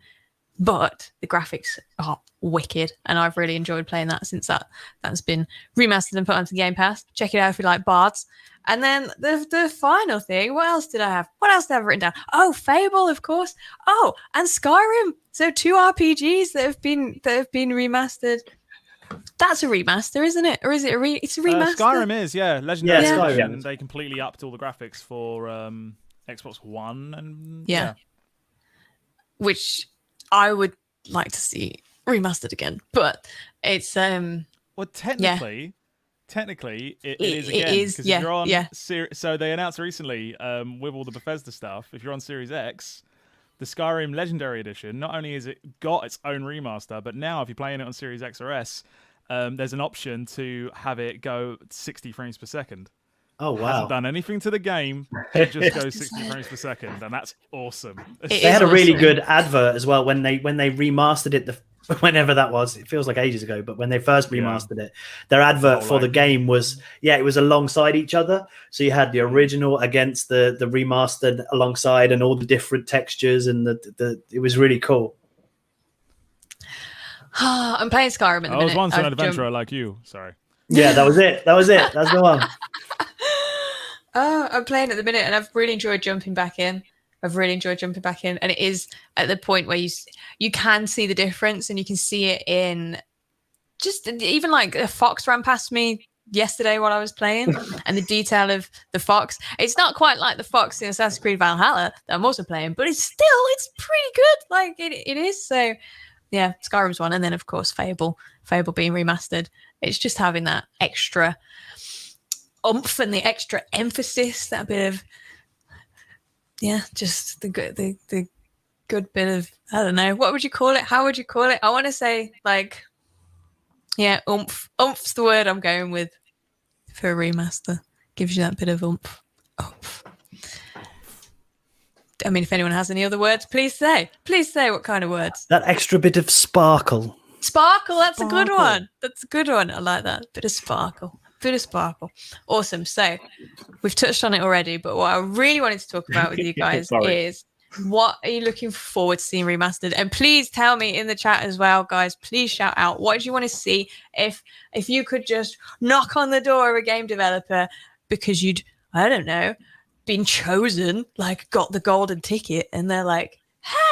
but the graphics are wicked, and I've really enjoyed playing that since that's been remastered and put onto Game Pass. Check it out if you like bards. And then the final thing, what else did I have written down? Oh, Fable, of course. Oh, and Skyrim. So 2 RPGs that have been remastered. That's a remaster, isn't it? Or is it it's a remaster? Skyrim is, yeah. Legendary Skyrim. Edition. They completely upped all the graphics for Xbox One, and yeah. Which I would like to see remastered again, but it's well, technically it is again, because if you're on so they announced recently with all the Bethesda stuff, if you're on Series X, the Skyrim Legendary Edition, not only has it got its own remaster, but now if you're playing it on Series X or S, there's an option to have it go 60 frames per second. Oh hasn't wow. done anything to the game. It just goes 60 frames per second, and that's awesome. It They is had a really awesome. good advert as well when they remastered it. Whenever that was, it feels like ages ago. But when they first remastered it, their advert for the game was it was alongside each other. So you had the original against the remastered alongside, and all the different textures, and it was really cool. I'm playing Skyrim at the minute. I was once an I've adventurer jumped- like you. Sorry. Yeah, that was it. That's the one. I'm playing at the minute, and I've really enjoyed jumping back in. And it is at the point where you can see the difference, and you can see it in just even like a fox ran past me yesterday while I was playing, and the detail of the fox. It's not quite like the fox in Assassin's Creed Valhalla that I'm also playing, but it's pretty good. Like it is. So yeah, Skyrim's one, and then of course Fable being remastered. It's just having that extra oomph and the extra emphasis, that bit of just the good bit of, I don't know, what would you call it? How would you call it? I want to say like, oomph. Oomphl's the word I'm going with for a remaster. Gives you that bit of oomph. Oomph. I mean, if anyone has any other words, please say what kind of words. That extra bit of sparkle. Sparkle, that's a good one. I like that. Bit of sparkle. Awesome. So we've touched on it already, but what I really wanted to talk about with you guys is, what are you looking forward to seeing remastered? And please tell me in the chat as well, guys. Please shout out, what do you want to see? If you could just knock on the door of a game developer because you'd, I don't know, been chosen, like got the golden ticket, and they're like,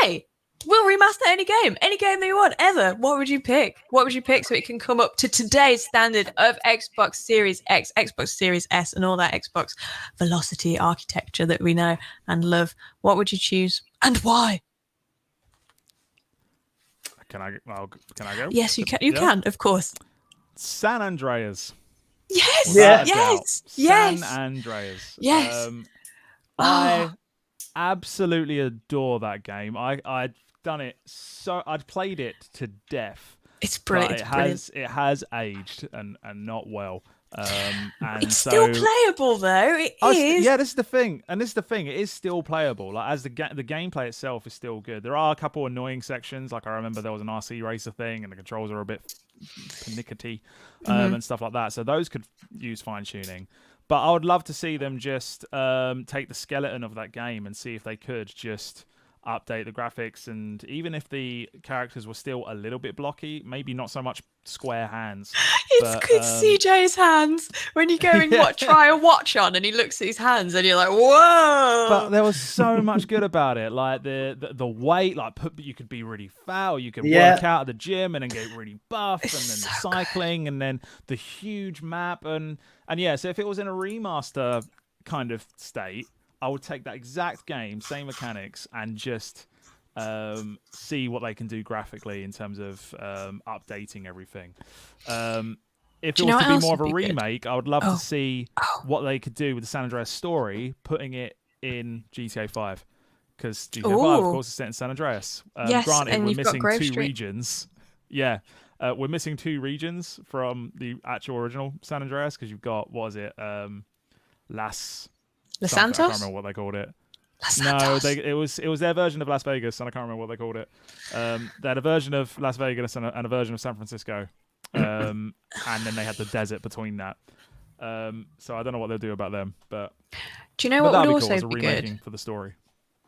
hey, we'll remaster any game that you want ever. What would you pick? So it can come up to today's standard of Xbox Series X, Xbox Series S, and all that Xbox Velocity architecture that we know and love. What would you choose and why? Can I go? Yes, you can. You can, of course. San Andreas. Yes. Without a Yes. doubt. Yes. San Andreas. Yes. I absolutely adore that game. I'd done it I'd played it to death. It's brilliant. It has aged and not well. And it's still playable though. It is. Yeah, this is the thing. It is still playable. Like, as the gameplay itself is still good. There are a couple annoying sections. Like, I remember there was an RC racer thing, and the controls are a bit pernickety and stuff like that. So those could use fine tuning. But I would love to see them just take the skeleton of that game and see if they could just update the graphics, and even if the characters were still a little bit blocky, maybe not so much square hands. It's CJ's hands when you go and try a watch on, and he looks at his hands, and you're like, whoa! But there was so much good about it, like the weight, like you could be really foul, you could work out at the gym and then get really buff, and then the cycling, and then the huge map, and yeah. So if it was in a remaster kind of state, I would take that exact game, same mechanics, and just see what they can do graphically in terms of updating everything. If it was to be more of a remake, I would love to see what they could do with the San Andreas story, putting it in GTA 5. Because GTA 5, of course, is set in San Andreas. Granted, we're missing 2 regions. Yeah. We're missing 2 regions from the actual original San Andreas, because you've got, what is it? Los Santos? I can't remember what they called it. No, it was their version of Las Vegas, and I can't remember what they called it. They had a version of Las Vegas and a version of San Francisco, and then they had the desert between that. So I don't know what they'll do about them, but do you know what would be also cool as a be remaking good for the story?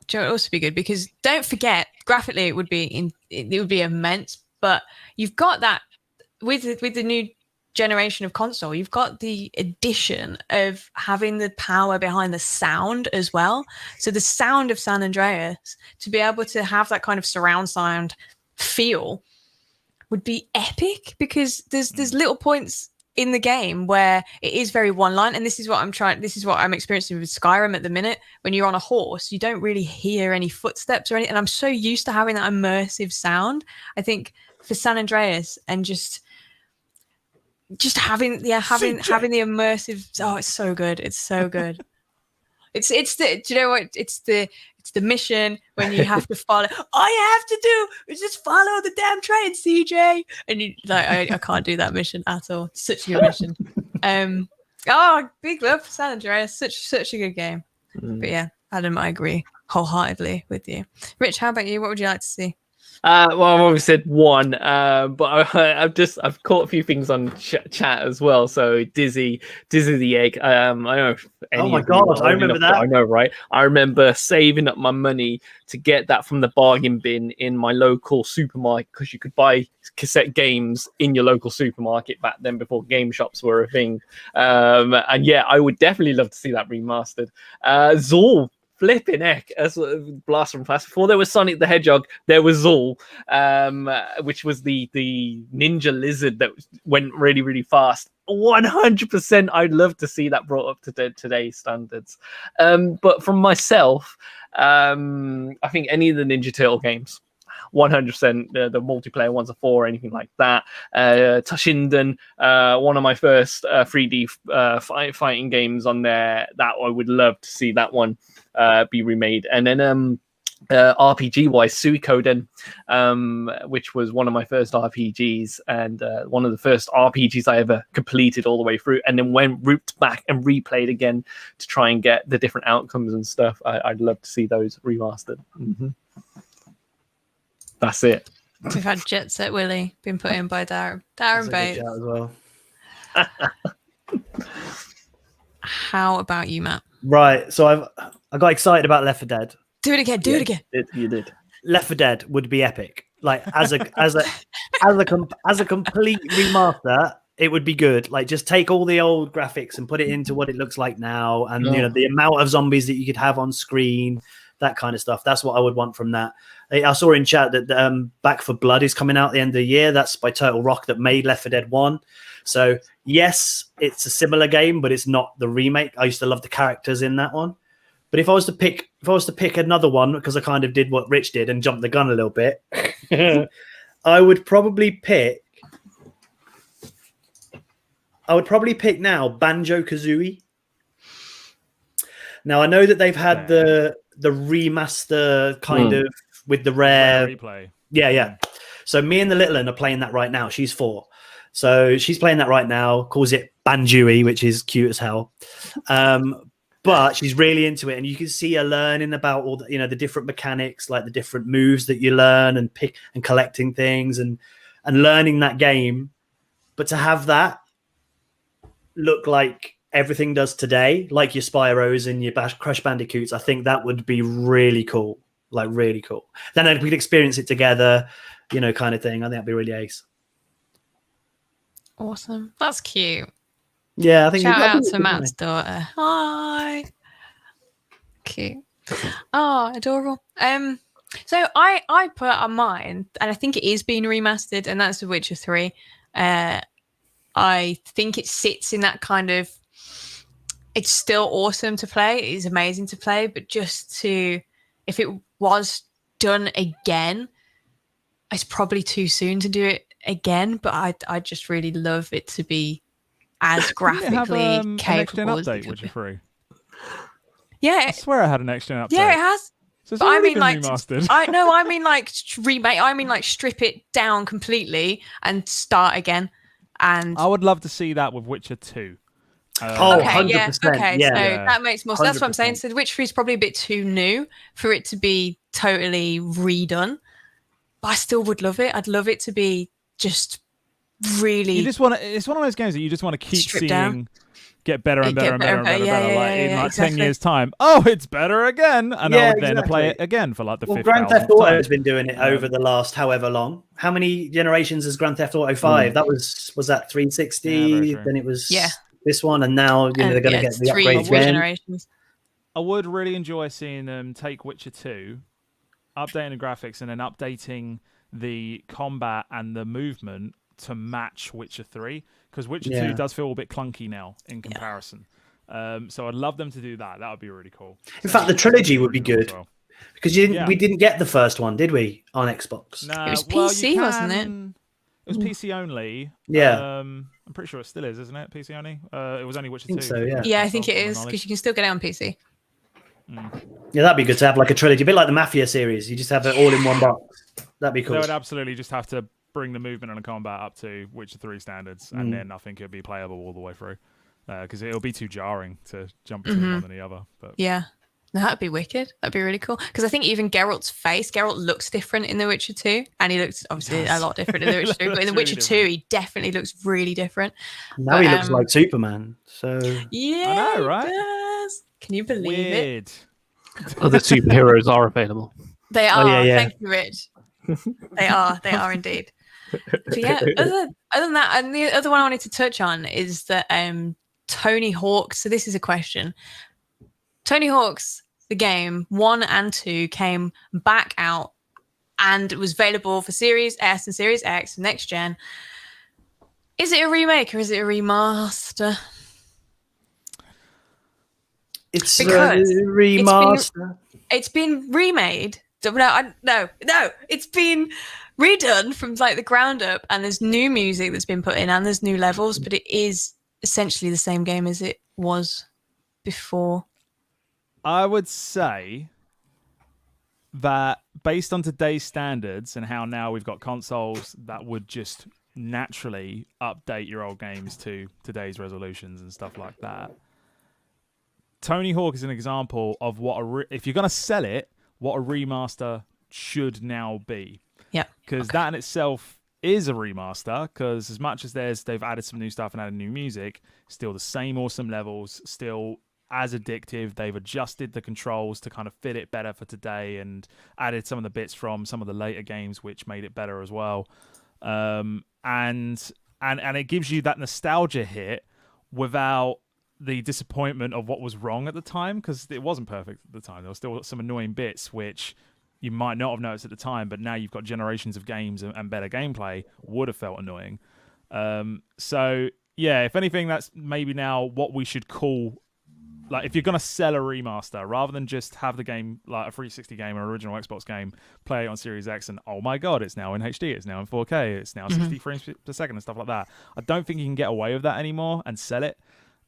Do you know what would also be good? Because don't forget, graphically it would be immense, but you've got that with the new generation of console, you've got the addition of having the power behind the sound as well. So the sound of San Andreas, to be able to have that kind of surround sound feel, would be epic, because there's little points in the game where it is very one line, and this is what I'm experiencing with Skyrim at the minute. When you're on a horse, you don't really hear any footsteps or anything, and I'm so used to having that immersive sound. I think for San Andreas, and just having the immersive, it's so good. It's it's the, do you know what, it's the mission when you have to follow, all you have to do is just follow the damn train, CJ, and you like, I can't do that mission at all. It's such a good mission. Oh, big love for San Andreas. Such a good game. But yeah, Adam, I agree wholeheartedly with you. Rich, how about you? What would you like to see? Well, I've always said one, but I've caught a few things on chat as well. So Dizzy the egg. I don't know if Oh my of you God, are I old remember enough to- that. I know, right? I remember saving up my money to get that from the bargain bin in my local supermarket, because you could buy cassette games in your local supermarket back then before game shops were a thing. And yeah, I would definitely love to see that remastered. Zool. Flipping heck, as Blast from Past. Before there was Sonic the Hedgehog, there was Zool, which was the ninja lizard that went really, really fast. 100%, I'd love to see that brought up to today's standards. But from myself, I think any of the Ninja Turtle games, 100%. The multiplayer ones are 4 or anything like that. Toshinden, one of my first 3D fighting games on there. That I would love to see that one be remade. And then RPG wise, Suikoden, which was one of my first RPGs and one of the first RPGs I ever completed all the way through, and then went rooped back and replayed again to try and get the different outcomes and stuff. I'd love to see those remastered. That's it. We've had Jet Set Willy been put in by Darren That's a good Bates. shout as well. How about you, Matt? Right, so I got excited about Left 4 Dead. Do it again. Do it again. You did. Left 4 Dead would be epic. Like as a complete remaster, it would be good. Like just take all the old graphics and put it into what it looks like now, and you know the amount of zombies that you could have on screen, that kind of stuff. That's what I would want from that. I saw in chat that Back for Blood is coming out at the end of the year. That's by Turtle Rock that made Left 4 Dead 1. So yes, it's a similar game, but it's not the remake. I used to love the characters in that one. But if I was to pick another one, because I kind of did what Rich did and jumped the gun a little bit, I would probably pick now Banjo-Kazooie. Now I know that they've had the remaster kind of with the rare replay. Yeah. So me and the little one are playing that right now. She's 4. So she's playing that right now, calls it Banjo-Kazooie, which is cute as hell. But she's really into it, and you can see her learning about all the different mechanics, like the different moves that you learn and pick and collecting things and learning that game. But to have that look like everything does today, like your Spyros and your Crash Bandicoots, I think that would be really cool. Like really cool. Then we could experience it together, kind of thing. I think that'd be really ace. Awesome. That's cute. Yeah, I think. Shout out to Matt's daughter. Hi. Cute. Oh, adorable. So I put on mine, and I think it is being remastered, and that's The Witcher 3. I think it sits in that kind of. It's still awesome to play. It is amazing to play, but if it was done again, it's probably too soon to do it again. But I just really love it to be as graphically capable an as update, Witcher 3. Yeah, I swear I had an next gen update. Yeah, it has. So it's but I already mean, been like, remastered. I mean, like remake. I mean, like strip it down completely and start again. And I would love to see that with Witcher 2. okay, 100%, yeah. Okay, yeah. so that makes more sense. That's what I'm saying. 100%. So The Witcher 3 is probably a bit too new for it to be totally redone. But I still would love it. I'd love it to be just really. You just want to. It's one of those games that you just want to keep Strip seeing down. get better and better and better and better. In like exactly. 10 years' time, it's better again, and I would then exactly. play it again for like the fifth. Grand Theft 1000th Auto time. has been doing it over the last however long. How many generations is Grand Theft Auto 5? That was that 360? Yeah, then it was Yeah. this one, and now they're going to get the 3 upgrades again. generations. I would really enjoy seeing them take Witcher 2, updating the graphics, and then updating the combat and the movement to match Witcher 3, because Witcher 2 does feel a bit clunky now in comparison. So I'd love them to do that. That would be really cool. In fact, the trilogy would be good. Well. Because we didn't get the first one, did we, on Xbox? No, It was PC, wasn't it? It was PC only. Yeah. I'm pretty sure it still is, isn't it? PC only. It was only Witcher 2. I think so, yeah. Yeah, I think it is because you can still get it on PC. Yeah, that'd be good to have like a trilogy, a bit like the Mafia series. You just have it all in one box. That'd be cool. They would absolutely just have to bring the movement and the combat up to Witcher 3 standards, and then I think it'd be playable all the way through. because it'll be too jarring to jump between one and the other. But Yeah. No, that'd be wicked. That'd be really cool. Because I think even Geralt looks different in The Witcher 2. And he looks obviously a lot different in The Witcher 2. But in The Witcher 2, he definitely looks really different. Now he looks like Superman. So yeah, I know, right? he does. Can you believe it? weird. Other superheroes are available. They are. yeah. Thank you, Rich. They are indeed. But yeah, other than that, and the other one I wanted to touch on is that Tony Hawk. So this is a question. Tony Hawk's the game 1 and 2 came back out and it was available for Series S and Series X next gen. Is it a remake or is it a remaster? it's Because remaster. It's been remade. No, it's been redone from like the ground up, and there's new music that's been put in, and there's new levels, but it is essentially the same game as it was before. I would say that based on today's standards and how now we've got consoles that would just naturally update your old games to today's resolutions and stuff like that, Tony Hawk is an example of what if you're going to sell it, what a remaster should now be. Yeah. Because that in itself is a remaster, because as much as they've added some new stuff and added new music, still the same awesome levels, still as addictive. They've adjusted the controls to kind of fit it better for today and added some of the bits from some of the later games which made it better as well. And it gives you that nostalgia hit without the disappointment of what was wrong at the time, because it wasn't perfect at the time. There was still some annoying bits which you might not have noticed at the time, but now you've got generations of games and better gameplay would have felt annoying. So yeah, if anything, that's maybe now what we should call, like, if you're going to sell a remaster, rather than just have the game like a 360 game or original Xbox game, play it on Series X and, oh my God, it's now in HD, it's now in 4K, it's now 60 frames per second and stuff like that. I don't think you can get away with that anymore and sell it.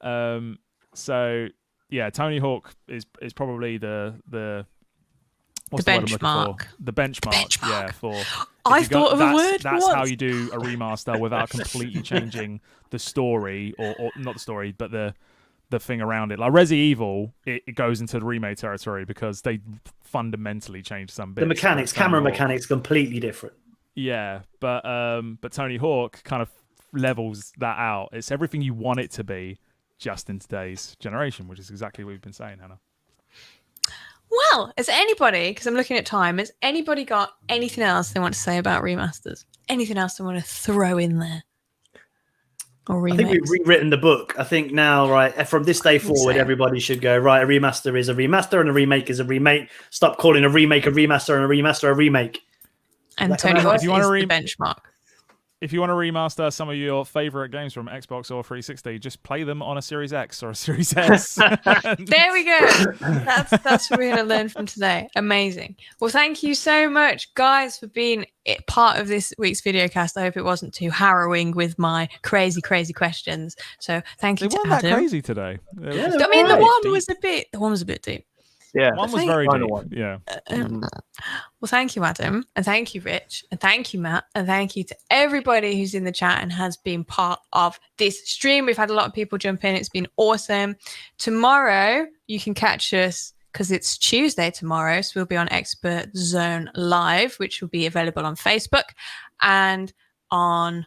So yeah, Tony Hawk is probably the benchmark. The benchmark. Yeah, for I thought of a word. That's how you do a remaster without completely changing the story, or not the story, but the thing around it. Like Resi Evil, it goes into the remake territory because they fundamentally changed some bits. The mechanics, camera mechanics, completely different. Yeah, but Tony Hawk kind of levels that out. It's everything you want it to be, just in today's generation, which is exactly what we've been saying, Hannah. Well, has anybody, because I'm looking at time, has anybody got anything else they want to say about remasters? Anything else they want to throw in there? Or remakes? I think we've rewritten the book. I think now, right, from this day forward, everybody should go, right, a remaster is a remaster and a remake is a remake. Stop calling a remake a remaster and a remaster a remake. And Tony Hawk is the benchmark. If you want to remaster some of your favorite games from Xbox or 360, just play them on a Series X or a Series S. There we go. That's what we're going to learn from today. Amazing. Well, thank you so much, guys, for being part of this week's videocast. I hope it wasn't too harrowing with my crazy questions. So thank you to Adam. They weren't that crazy today. Yeah, I mean, the one was a bit deep. Yeah, one was very deep. Yeah. Well, thank you, Adam, and thank you, Rich, and thank you, Matt, and thank you to everybody who's in the chat and has been part of this stream. We've had a lot of people jump in. It's been awesome. Tomorrow, you can catch us because it's Tuesday tomorrow, so we'll be on Expert Zone Live, which will be available on Facebook, and on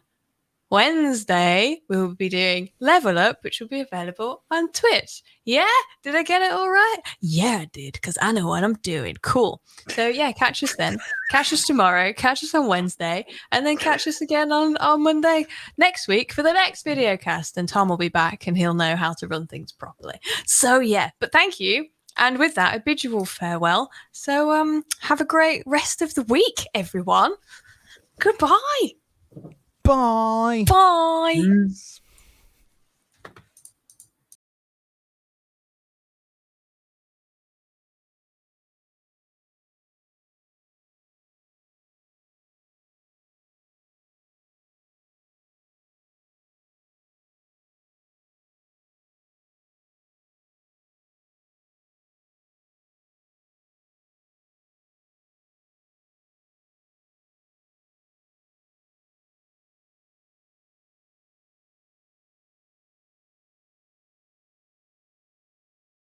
Wednesday, we will be doing Level Up, which will be available on Twitch. Yeah? Did I get it all right? Yeah, I did, because I know what I'm doing. Cool. So, yeah, catch us then. Catch us tomorrow. Catch us on Wednesday. And then catch us again on Monday next week for the next videocast. And Tom will be back, and he'll know how to run things properly. So, yeah. But thank you. And with that, I bid you all farewell. So, have a great rest of the week, everyone. Goodbye. Bye. Bye.